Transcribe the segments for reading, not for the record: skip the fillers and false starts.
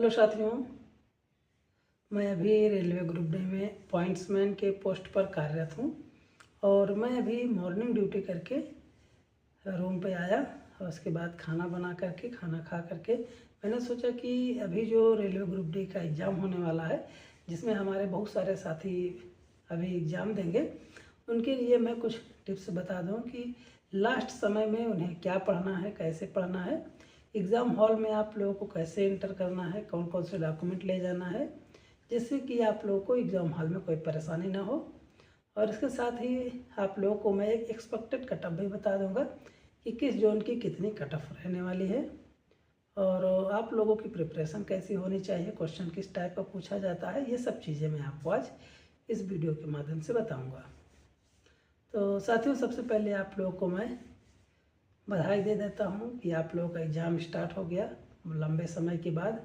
Hello साथियों, मैं अभी रेलवे ग्रुप डी में पॉइंट्समैन के पोस्ट पर कार्यरत हूँ और मैं अभी मॉर्निंग ड्यूटी करके रूम पे आया और उसके बाद खाना खा करके मैंने सोचा कि अभी जो रेलवे ग्रुप डी का एग्ज़ाम होने वाला है, जिसमें हमारे बहुत सारे साथी अभी एग्ज़ाम देंगे, उनके लिए मैं कुछ टिप्स बता दूं कि लास्ट समय में उन्हें क्या पढ़ना है, कैसे पढ़ना है, एग्ज़ाम हॉल में आप लोगों को कैसे एंटर करना है, कौन कौन से डॉक्यूमेंट ले जाना है, जिससे कि आप लोगों को एग्ज़ाम हॉल में कोई परेशानी ना हो। और इसके साथ ही आप लोगों को मैं एक एक्सपेक्टेड कट ऑफ भी बता दूंगा कि किस जोन की कितनी कट ऑफ रहने वाली है और आप लोगों की प्रिपरेशन कैसी होनी चाहिए, क्वेश्चन किस टाइप का पूछा जाता है, ये सब चीज़ें मैं आपको आज इस वीडियो के माध्यम से बताऊँगा। तो साथियों, सबसे पहले आप लोगों को मैं बधाई दे देता हूँ कि आप लोगों का एग्ज़ाम स्टार्ट हो गया लंबे समय के बाद।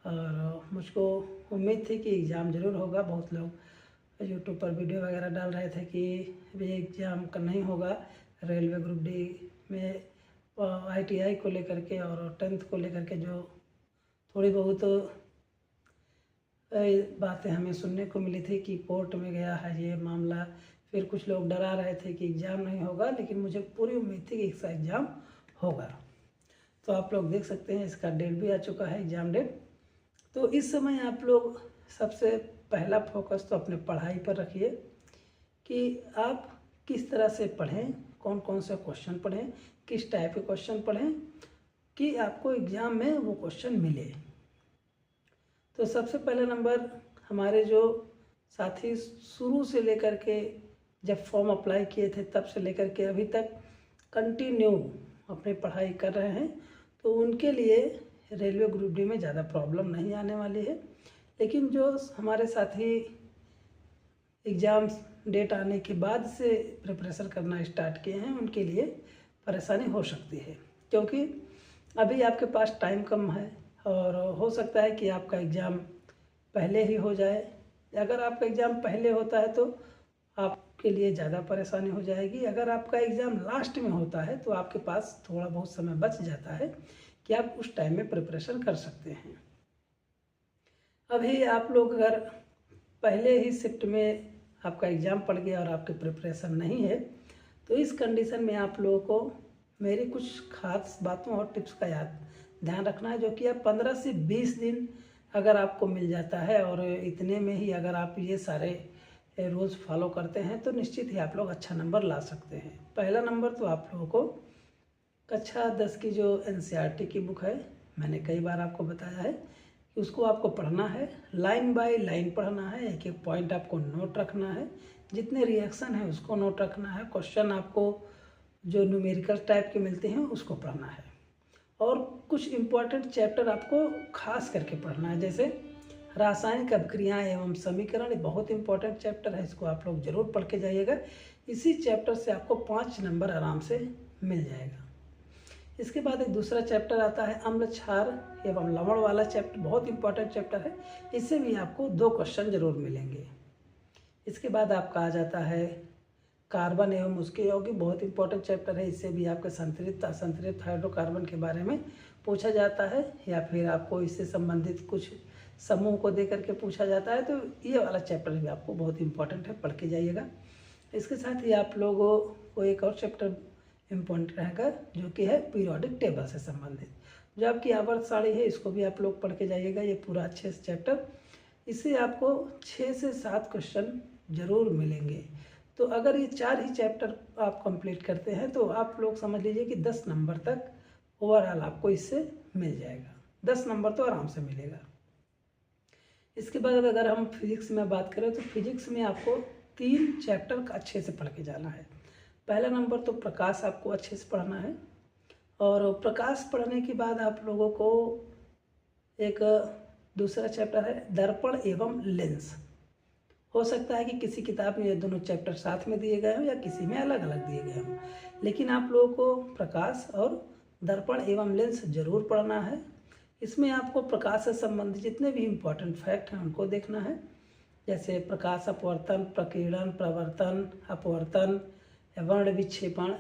और मुझको उम्मीद थी कि एग्ज़ाम ज़रूर होगा। बहुत लोग यूट्यूब पर वीडियो वगैरह डाल रहे थे कि अभी एग्ज़ाम का नहीं होगा रेलवे ग्रुप डी में, ITI को लेकर के और 10th को लेकर के जो थोड़ी बहुत बातें हमें सुनने को मिली थी कि कोर्ट में गया है ये मामला। फिर कुछ लोग डरा रहे थे कि एग्ज़ाम नहीं होगा, लेकिन मुझे पूरी उम्मीद थी कि इसका एग्ज़ाम होगा। तो आप लोग देख सकते हैं इसका डेट भी आ चुका है, एग्ज़ाम डेट। तो इस समय आप लोग सबसे पहला फोकस तो अपने पढ़ाई पर रखिए कि आप किस तरह से पढ़ें, कौन कौन से क्वेश्चन पढ़ें, किस टाइप के क्वेश्चन पढ़ें कि आपको एग्ज़ाम में वो क्वेश्चन मिले। तो सबसे पहला नंबर, हमारे जो साथी शुरू से लेकर के जब फॉर्म अप्लाई किए थे तब से लेकर के अभी तक कंटिन्यू अपनी पढ़ाई कर रहे हैं, तो उनके लिए रेलवे ग्रुप डी में ज़्यादा प्रॉब्लम नहीं आने वाली है। लेकिन जो हमारे साथी एग्ज़ाम डेट आने के बाद से प्रिपरेशन करना स्टार्ट किए हैं, उनके लिए परेशानी हो सकती है, क्योंकि अभी आपके पास टाइम कम है और हो सकता है कि आपका एग्ज़ाम पहले ही हो जाए। अगर आपका एग्ज़ाम पहले होता है तो आपके लिए ज़्यादा परेशानी हो जाएगी। अगर आपका एग्ज़ाम लास्ट में होता है तो आपके पास थोड़ा बहुत समय बच जाता है कि आप उस टाइम में प्रिपरेशन कर सकते हैं। अभी आप लोग अगर पहले ही शिफ्ट में आपका एग्ज़ाम पड़ गया और आपकी प्रिपरेशन नहीं है, तो इस कंडीशन में आप लोगों को मेरी कुछ खास बातों और टिप्स का ध्यान रखना है, जो कि आप 15 से 20 दिन अगर आपको मिल जाता है और इतने में ही अगर आप ये सारे रूल्स फॉलो करते हैं तो निश्चित ही आप लोग अच्छा नंबर ला सकते हैं। पहला नंबर तो आप लोगों को कक्षा 10 की जो NCERT की बुक है, मैंने कई बार आपको बताया है कि उसको आपको पढ़ना है, लाइन बाय लाइन पढ़ना है, एक एक पॉइंट आपको नोट रखना है, जितने रिएक्शन है उसको नोट रखना है, क्वेश्चन आपको जो न्यूमेरिकल टाइप के मिलते हैं उसको पढ़ना है और कुछ इम्पोर्टेंट चैप्टर आपको खास करके पढ़ना है, जैसे रासायनिक अभिक्रियाएं एवं समीकरण। बहुत इंपॉर्टेंट चैप्टर है, इसको आप लोग जरूर पढ़ के जाइएगा। इसी चैप्टर से आपको 5 नंबर आराम से मिल जाएगा। इसके बाद एक दूसरा चैप्टर आता है अम्ल क्षार एवं लवण वाला चैप्टर, बहुत इंपॉर्टेंट चैप्टर है, इससे भी आपको 2 क्वेश्चन जरूर मिलेंगे। इसके बाद आपका आ जाता है कार्बन एवं उसके यौगिक, बहुत इंपॉर्टेंट चैप्टर है, इससे भी आपके संतृप्त असंतृप्त हाइड्रोकार्बन के बारे में पूछा जाता है या फिर आपको इससे संबंधित कुछ समूह को दे करके पूछा जाता है। तो ये वाला चैप्टर भी आपको बहुत इंपॉर्टेंट है, पढ़ के जाइएगा। इसके साथ ही आप लोगों को एक और चैप्टर इम्पोर्टेंट रहेगा जो कि है पीरियोडिक टेबल से संबंधित, जो आपकी आवर्त सारणी है, इसको भी आप लोग पढ़ के जाइएगा, ये पूरा अच्छे से चैप्टर। इससे आपको 6 से 7 क्वेश्चन जरूर मिलेंगे। तो अगर ये 4 ही चैप्टर आप कंप्लीट करते हैं तो आप लोग समझ लीजिए कि 10 नंबर तक ओवरऑल आपको इससे मिल जाएगा। 10 नंबर तो आराम से मिलेगा। इसके बाद अगर हम फिजिक्स में बात करें तो फिजिक्स में आपको 3 चैप्टर अच्छे से पढ़ के जाना है। पहला नंबर तो प्रकाश आपको अच्छे से पढ़ना है और प्रकाश पढ़ने के बाद आप लोगों को एक दूसरा चैप्टर है दर्पण एवं लेंस। हो सकता है कि किसी किताब में ये दोनों चैप्टर साथ में दिए गए हों या किसी में अलग अलग दिए गए हों, लेकिन आप लोगों को प्रकाश और दर्पण एवं लेंस जरूर पढ़ना है। इसमें आपको प्रकाश से संबंधित जितने भी इम्पोर्टेंट फैक्ट हैं उनको देखना है, जैसे प्रकाश अपवर्तन, प्रकीर्णन, प्रवर्तन, अपवर्तन, वर्ण विक्षेपण,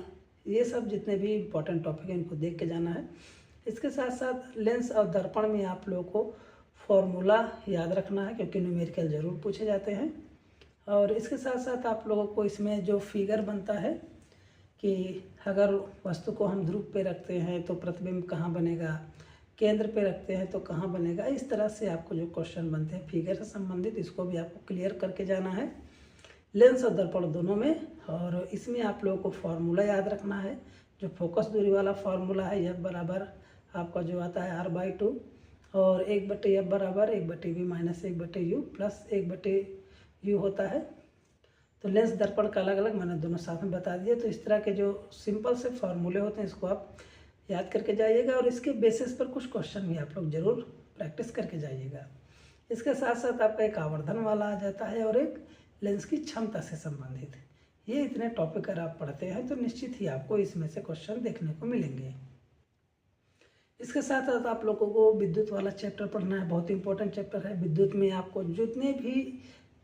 ये सब जितने भी इम्पोर्टेंट टॉपिक हैं इनको देख के जाना है। इसके साथ साथ लेंस और दर्पण में आप लोगों को फॉर्मूला याद रखना है क्योंकि न्यूमेरिकल ज़रूर पूछे जाते हैं। और इसके साथ साथ आप लोगों को इसमें जो फिगर बनता है कि अगर वस्तु को हम ध्रुव पे रखते हैं तो प्रतिबिंब कहाँ बनेगा, केंद्र पे रखते हैं तो कहाँ बनेगा, इस तरह से आपको जो क्वेश्चन बनते हैं फिगर से संबंधित, इसको भी आपको क्लियर करके जाना है लेंस और दर्पण दोनों में। और इसमें आप लोगों को फार्मूला याद रखना है, जो फोकस दूरी वाला फार्मूला है F बराबर आपका जो आता है R/2 और 1/F बराबर 1/V minus 1/U plus 1/U होता है। तो लेंस दर्पण का अलग अलग मैंने दोनों साथ में बता दिए। तो इस तरह के जो सिंपल से फार्मूले होते हैं इसको आप याद करके जाइएगा और इसके बेसिस पर कुछ क्वेश्चन भी आप लोग जरूर प्रैक्टिस करके जाइएगा। इसके साथ साथ आपका एक आवर्धन वाला आ जाता है और एक लेंस की क्षमता से संबंधित। ये इतने टॉपिक अगर आप पढ़ते हैं तो निश्चित ही आपको इसमें से क्वेश्चन देखने को मिलेंगे। इसके साथ साथ आप लोगों को विद्युत वाला चैप्टर पढ़ना है, बहुत इंपॉर्टेंट चैप्टर है। विद्युत में आपको जितने भी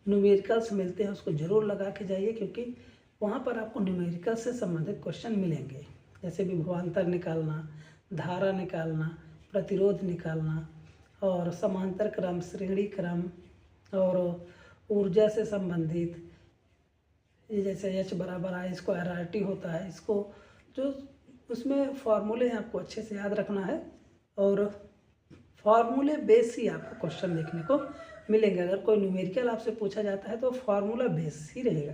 न्यूमेरिकल्स मिलते हैं उसको जरूर लगा के जाइए क्योंकि वहाँ पर आपको न्यूमेरिकल से संबंधित क्वेश्चन मिलेंगे, जैसे विभवांतर निकालना, धारा निकालना, प्रतिरोध निकालना और समांतर क्रम, श्रेणी क्रम और ऊर्जा से संबंधित, ये जैसे H बराबर I² RT होता है, इसको जो उसमें फार्मूले हैं आपको अच्छे से याद रखना है और फार्मूले बेस ही आपको क्वेश्चन देखने को मिलेंगे। अगर कोई न्यूमेरिकल आपसे पूछा जाता है तो फार्मूला बेस ही रहेगा।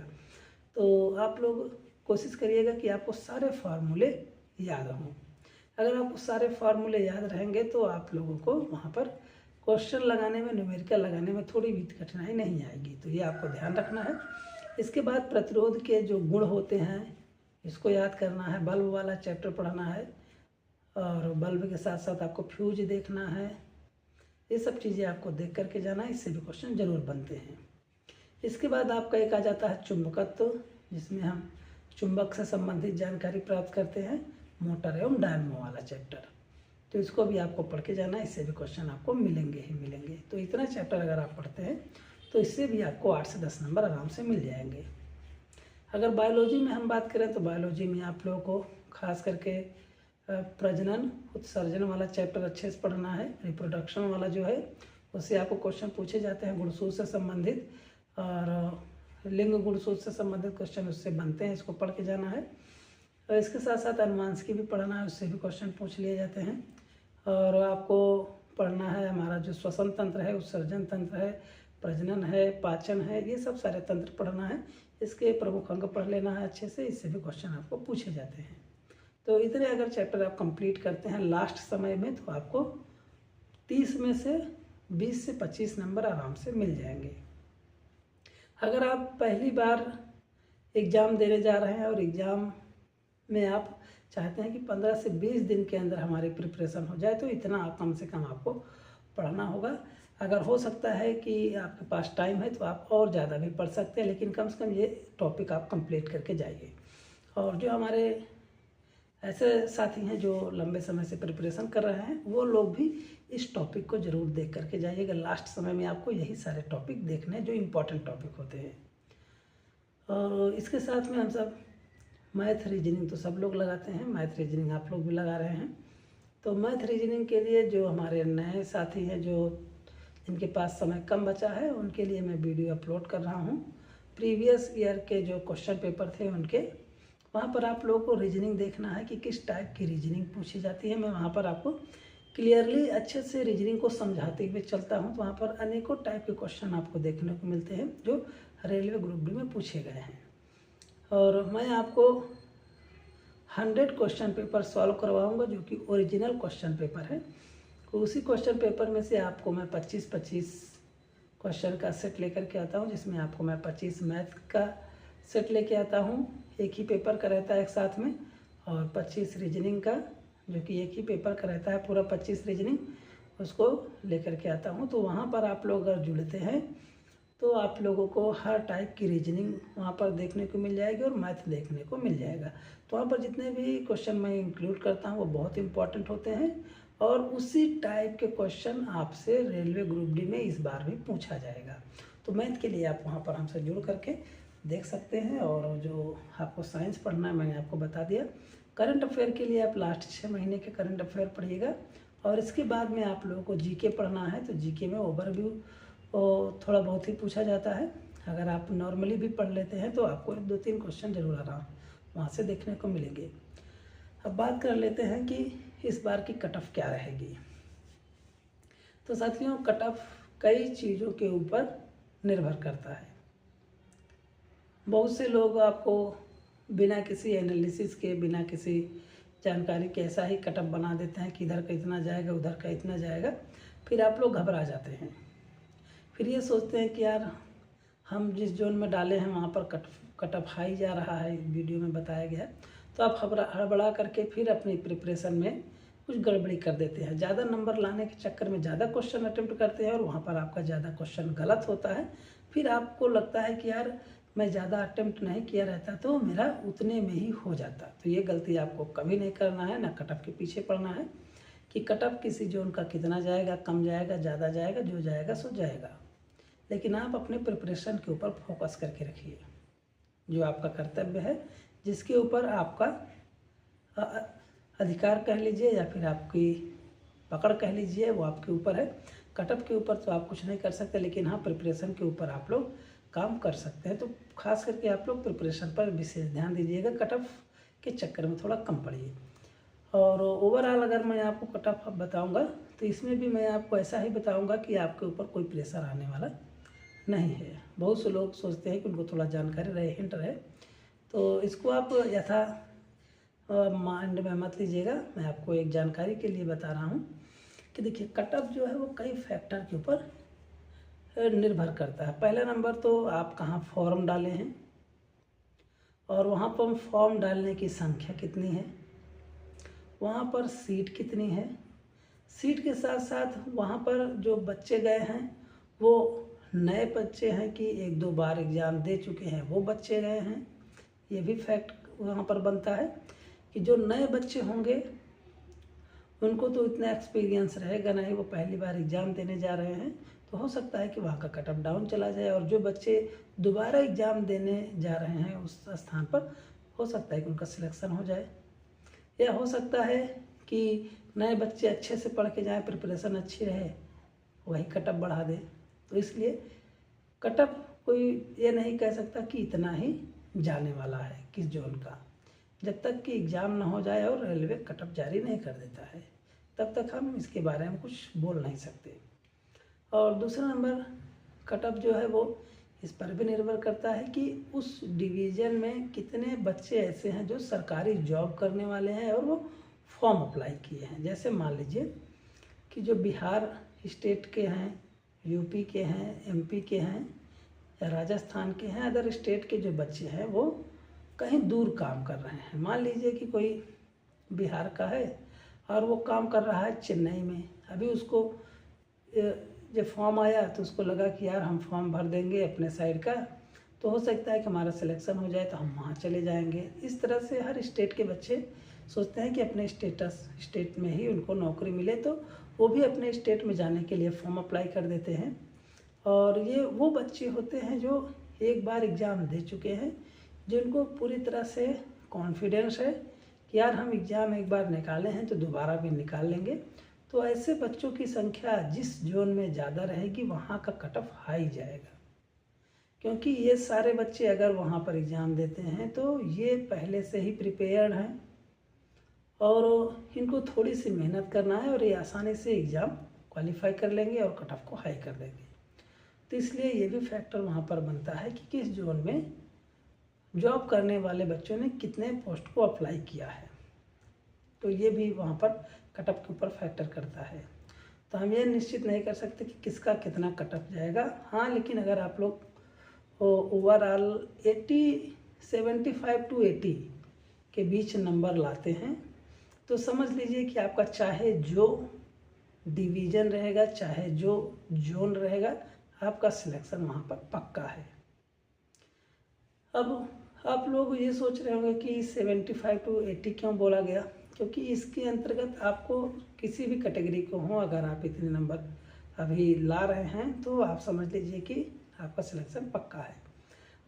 तो आप लोग कोशिश करिएगा कि आपको सारे फार्मूले याद हों। अगर आपको सारे फार्मूले याद रहेंगे तो आप लोगों को वहाँ पर क्वेश्चन लगाने में, न्यूमेरिकल लगाने में थोड़ी भी कठिनाई नहीं आएगी। तो ये आपको ध्यान रखना है। इसके बाद प्रतिरोध के जो गुण होते हैं इसको याद करना है, बल्ब वाला चैप्टर पढ़ना है और बल्ब के साथ साथ आपको फ्यूज देखना है। ये सब चीज़ें आपको देख करके जाना है, इससे भी क्वेश्चन जरूर बनते हैं। इसके बाद आपका एक आ जाता है चुंबकत्व, जिसमें हम चुंबक से संबंधित जानकारी प्राप्त करते हैं, मोटर एवं डायनमो वाला चैप्टर। तो इसको भी आपको पढ़ के जाना है, इससे भी क्वेश्चन आपको मिलेंगे ही मिलेंगे। तो इतना चैप्टर अगर आप पढ़ते हैं तो इससे भी आपको 8 से 10 नंबर आराम से मिल जाएंगे। अगर बायोलॉजी में हम बात करें तो बायोलॉजी में आप लोगों को खास करके प्रजनन उत्सर्जन वाला चैप्टर अच्छे से पढ़ना है। रिप्रोडक्शन वाला जो है उससे आपको क्वेश्चन पूछे जाते हैं गुणसूत्र से संबंधित और लिंग गुणसूत्र से संबंधित क्वेश्चन उससे बनते हैं, इसको पढ़ के जाना है। और इसके साथ साथ अनुवांशिकी भी पढ़ना है, उससे भी क्वेश्चन पूछ लिए जाते हैं। और आपको पढ़ना है हमारा जो श्वसन तंत्र है, उत्सर्जन तंत्र है, प्रजनन है, पाचन है, ये सब सारे तंत्र पढ़ना है। इसके प्रमुख अंग पढ़ लेना है अच्छे से, इससे भी क्वेश्चन आपको पूछे जाते हैं। तो इतने अगर चैप्टर आप कंप्लीट करते हैं लास्ट समय में तो आपको 30 में से 20 से 25 नंबर आराम से मिल जाएंगे। अगर आप पहली बार एग्ज़ाम देने जा रहे हैं और एग्ज़ाम में आप चाहते हैं कि 15 से 20 दिन के अंदर हमारी प्रिपरेशन हो जाए तो इतना कम से कम आपको पढ़ना होगा। अगर हो सकता है कि आपके पास टाइम है तो आप और ज़्यादा भी पढ़ सकते हैं, लेकिन कम से कम ये टॉपिक आप कंप्लीट करके जाइए। और जो हमारे ऐसे साथी हैं जो लंबे समय से प्रिपरेशन कर रहे हैं वो लोग भी इस टॉपिक को ज़रूर देख करके जाइएगा। लास्ट समय में आपको यही सारे टॉपिक देखने हैं जो इम्पोर्टेंट टॉपिक होते हैं। और इसके साथ में हम सब मैथ रीजनिंग तो सब लोग लगाते हैं, मैथ रीजनिंग आप लोग भी लगा रहे हैं। तो मैथ रीजनिंग के लिए जो हमारे नए साथी हैं, जो जिनके पास समय कम बचा है, उनके लिए मैं वीडियो अपलोड कर रहा हूँ। प्रीवियस ईयर के जो क्वेश्चन पेपर थे उनके, वहाँ पर आप लोगों को रीजनिंग देखना है कि किस टाइप की रीजनिंग पूछी जाती है। मैं वहाँ पर आपको क्लियरली अच्छे से रीजनिंग को समझाते हुए चलता हूँ। तो वहाँ पर अनेकों टाइप के क्वेश्चन आपको देखने को मिलते हैं जो रेलवे ग्रुप डी में पूछे गए हैं। और मैं आपको 100 क्वेश्चन पेपर सॉल्व करवाऊँगा जो कि ओरिजिनल क्वेश्चन पेपर है। तो उसी क्वेश्चन पेपर में से आपको मैं 25-25 क्वेश्चन का सेट लेकर के आता हूँ, जिसमें आपको मैं 25 मैथ का सेट लेके आता हूँ, एक ही पेपर का रहता है एक साथ में, और 25 रीजनिंग का जो कि एक ही पेपर का रहता है पूरा 25 रीजनिंग, उसको लेकर के आता हूँ। तो वहाँ पर आप लोग अगर जुड़ते हैं तो आप लोगों को हर टाइप की रीजनिंग वहाँ पर देखने को मिल जाएगी और मैथ देखने को मिल जाएगा। तो वहाँ पर जितने भी क्वेश्चन मैं इंक्लूड करता हूँ वो बहुत इंपॉर्टेंट होते हैं और उसी टाइप के क्वेश्चन आपसे रेलवे ग्रुप डी में इस बार भी पूछा जाएगा। तो मैथ के लिए आप वहाँ पर हमसे जुड़ करके देख सकते हैं। और जो आपको साइंस पढ़ना है मैंने आपको बता दिया। करंट अफेयर के लिए आप लास्ट 6 महीने के करंट अफेयर पढ़िएगा और इसके बाद में आप लोगों को जीके पढ़ना है। तो जीके में ओवरव्यू थोड़ा बहुत ही पूछा जाता है। अगर आप नॉर्मली भी पढ़ लेते हैं तो आपको 2-3 क्वेश्चन जरूर आराम वहाँ से देखने को मिलेंगे। अब बात कर लेते हैं कि इस बार की कट ऑफ क्या रहेगी। तो साथियों, कट ऑफ कई चीज़ों के ऊपर निर्भर करता है। बहुत से लोग आपको बिना किसी एनालिसिस के, बिना किसी जानकारी के ऐसा ही कट ऑफ बना देते हैं कि इधर का इतना जाएगा, उधर का इतना जाएगा। फिर आप लोग घबरा जाते हैं। फिर ये सोचते हैं कि यार हम जिस जोन में डाले हैं वहाँ पर कट ऑफ हाई जा रहा है, वीडियो में बताया गया। तो आप हड़बड़ा करके फिर अपनी प्रिपरेशन में कुछ गड़बड़ी कर देते हैं। ज़्यादा नंबर लाने के चक्कर में ज़्यादा क्वेश्चन अटेम्प्ट करते हैं और वहाँ पर आपका ज़्यादा क्वेश्चन गलत होता है। फिर आपको लगता है कि यार मैं ज़्यादा अटेम्प्ट नहीं किया रहता तो मेरा उतने में ही हो जाता। तो ये गलती आपको कभी नहीं करना है, ना कट ऑफ के पीछे पड़ना है कि कट ऑफ किसी जोन का कितना जाएगा, कम जाएगा, ज़्यादा जाएगा, जो जाएगा सो जाएगा। लेकिन आप अपने प्रिपरेशन के ऊपर फोकस करके रखिए। जो आपका कर्तव्य है, जिसके ऊपर आपका अधिकार कह लीजिए या फिर आपकी पकड़ कह लीजिए, वो आपके ऊपर है। कट ऑफ के ऊपर तो आप कुछ नहीं कर सकते, लेकिन हाँ प्रिपरेशन के ऊपर आप लोग काम कर सकते हैं। तो खास करके आप लोग प्रिपरेशन पर विशेष ध्यान दीजिएगा। कट ऑफ के चक्कर में थोड़ा कम पड़िए। और ओवरऑल अगर मैं आपको कट ऑफ बताऊँगा तो इसमें भी मैं आपको ऐसा ही बताऊँगा कि आपके ऊपर कोई प्रेशर आने वाला नहीं है। बहुत से लोग सोचते हैं कि उनको थोड़ा जानकारी रहे, हिंट रहे, तो इसको आप यथा माइंड में मत लीजिएगा। मैं आपको एक जानकारी के लिए बता रहा हूँ कि देखिए कट ऑफ जो है वो कई फैक्टर के ऊपर निर्भर करता है। पहला नंबर तो आप कहाँ फॉर्म डाले हैं और वहाँ पर फॉर्म डालने की संख्या कितनी है, वहाँ पर सीट कितनी है। सीट के साथ साथ वहाँ पर जो बच्चे गए हैं वो नए बच्चे हैं कि 1-2 बार एग्ज़ाम दे चुके हैं वो बच्चे गए हैं। ये भी फैक्ट वहाँ पर बनता है कि जो नए बच्चे होंगे उनको तो इतना एक्सपीरियंस रहेगा नहीं, वो पहली बार एग्ज़ाम देने जा रहे हैं, तो हो सकता है कि वहाँ का कट ऑफ डाउन चला जाए। और जो बच्चे दोबारा एग्ज़ाम देने जा रहे हैं उस स्थान पर, हो सकता है कि उनका सिलेक्शन हो जाए। या हो सकता है कि नए बच्चे अच्छे से पढ़ के जाएँ, प्रिपरेशन अच्छी रहे, वही कट ऑफ बढ़ा दे। तो इसलिए कट ऑफ कोई ये नहीं कह सकता कि इतना ही जाने वाला है किस जोन का, जब तक कि एग्ज़ाम ना हो जाए और रेलवे कट ऑफ जारी नहीं कर देता है, तब तक हम इसके बारे में कुछ बोल नहीं सकते। और दूसरा नंबर कट ऑफ जो है वो इस पर भी निर्भर करता है कि उस डिवीज़न में कितने बच्चे ऐसे हैं जो सरकारी जॉब करने वाले हैं और वो फॉर्म अप्लाई किए हैं। जैसे मान लीजिए कि जो बिहार स्टेट के हैं, यूपी के हैं, एमपी के हैं या राजस्थान के हैं, अदर स्टेट के जो बच्चे हैं वो कहीं दूर काम कर रहे हैं। मान लीजिए कि कोई बिहार का है और वो काम कर रहा है चेन्नई में। अभी उसको जब फॉर्म आया तो उसको लगा कि यार हम फॉर्म भर देंगे अपने साइड का, तो हो सकता है कि हमारा सिलेक्शन हो जाए तो हम वहाँ चले जाएंगे। इस तरह से हर स्टेट के बच्चे सोचते हैं कि अपने स्टेट में ही उनको नौकरी मिले, तो वो भी अपने स्टेट में जाने के लिए फॉर्म अप्लाई कर देते हैं। और ये वो बच्चे होते हैं जो एक बार एग्ज़ाम दे चुके हैं, जिनको पूरी तरह से कॉन्फिडेंस है कि यार हम एग्ज़ाम एक बार निकाले हैं तो दोबारा भी निकाल लेंगे। तो ऐसे बच्चों की संख्या जिस जोन में ज़्यादा रहेगी वहाँ का कट ऑफ हाई जाएगा, क्योंकि ये सारे बच्चे अगर वहाँ पर एग्ज़ाम देते हैं तो ये पहले से ही प्रिपेयर्ड हैं और इनको थोड़ी सी मेहनत करना है और ये आसानी से एग्ज़ाम क्वालिफाई कर लेंगे और कट ऑफ को हाई कर देंगे। तो इसलिए ये भी फैक्टर वहाँ पर बनता है कि किस जोन में जॉब करने वाले बच्चों ने कितने पोस्ट को अप्लाई किया है, तो ये भी वहाँ पर कट ऑफ के ऊपर फैक्टर करता है। तो हम ये निश्चित नहीं कर सकते कि किसका कितना कट ऑफ जाएगा। हाँ, लेकिन अगर आप लोग ओवरऑल 75 to 80 के बीच नंबर लाते हैं तो समझ लीजिए कि आपका चाहे जो डिवीज़न रहेगा, चाहे जो जोन रहेगा, आपका सिलेक्शन वहाँ पर पक्का है। अब आप लोग ये सोच रहे होंगे कि 75 to 80 क्यों बोला गया, क्योंकि इसके अंतर्गत आपको किसी भी कैटेगरी को हो, अगर आप इतने नंबर अभी ला रहे हैं तो आप समझ लीजिए कि आपका सिलेक्शन पक्का है।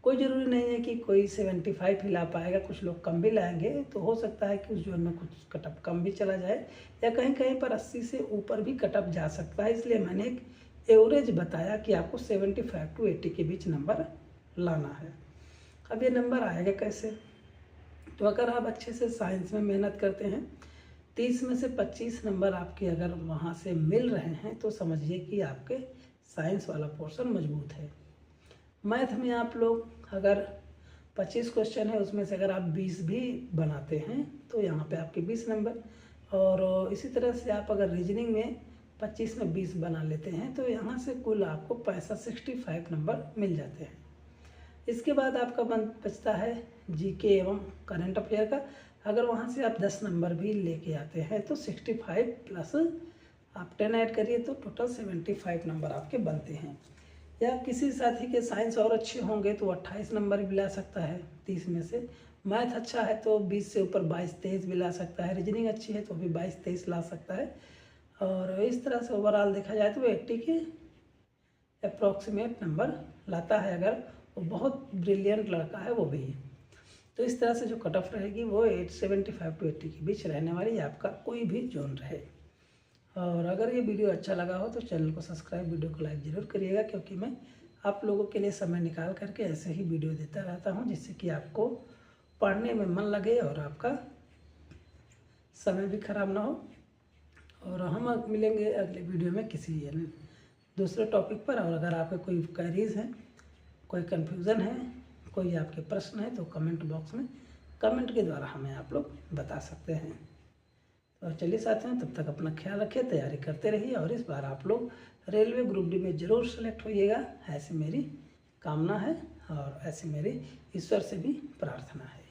कोई ज़रूरी नहीं है कि कोई 75 ही ला पाएगा, कुछ लोग कम भी लाएंगे, तो हो सकता है कि उस जोन में कुछ कटअप कम भी चला जाए या कहीं कहीं पर 80 से ऊपर भी कटअप जा सकता है। इसलिए मैंने एक एवरेज बताया कि आपको 75 to 80 के बीच नंबर लाना है। अब ये नंबर आएगा कैसे? तो अगर आप अच्छे से साइंस में मेहनत करते हैं, 30 में से 25 नंबर आपके अगर वहाँ से मिल रहे हैं तो समझिए कि आपके साइंस वाला पोर्शन मजबूत है। मैथ में आप लोग अगर 25 क्वेश्चन है उसमें से अगर आप 20 भी बनाते हैं तो यहाँ पे आपके 20 नंबर, और इसी तरह से आप अगर रीजनिंग में 25 में 20 बना लेते हैं तो यहाँ से कुल आपको 65 नंबर मिल जाते हैं। इसके बाद आपका बचता है जीके एवं करंट अफेयर का। अगर वहाँ से आप 10 नंबर भी लेके आते हैं तो 65 प्लस आप 10 ऐड करिए तो टोटल 75 नंबर आपके बनते हैं। या किसी साथी के साइंस और अच्छे होंगे तो 28 नंबर भी ला सकता है 30 में से। मैथ अच्छा है तो 20 से ऊपर 22-23 भी ला सकता है। रीजनिंग अच्छी है तो भी 22-23 ला सकता है। और इस तरह से ओवरऑल देखा जाए तो 80 के अप्रॉक्सीमेट नंबर लाता है, अगर वो बहुत ब्रिलियंट लड़का है वो भी। तो इस तरह से जो कट ऑफ रहेगी वो 75 to 80 के बीच रहने वाली, आपका कोई भी जोन रहे। और अगर ये वीडियो अच्छा लगा हो तो चैनल को सब्सक्राइब, वीडियो को लाइक ज़रूर करिएगा, क्योंकि मैं आप लोगों के लिए समय निकाल करके ऐसे ही वीडियो देता रहता हूँ जिससे कि आपको पढ़ने में मन लगे और आपका समय भी खराब ना हो। और हम मिलेंगे अगले वीडियो में किसी दूसरे टॉपिक पर। और अगर आपके कोई क्वेरीज हैं, कोई कन्फ्यूज़न है, कोई आपके प्रश्न है तो कमेंट बॉक्स में कमेंट के द्वारा हमें आप लोग बता सकते हैं। तो चलिए साथियों, तब तक अपना ख्याल रखिए, तैयारी करते रहिए और इस बार आप लोग रेलवे ग्रुप डी में ज़रूर सेलेक्ट होइएगा, ऐसी मेरी कामना है और ऐसी मेरी ईश्वर से भी प्रार्थना है।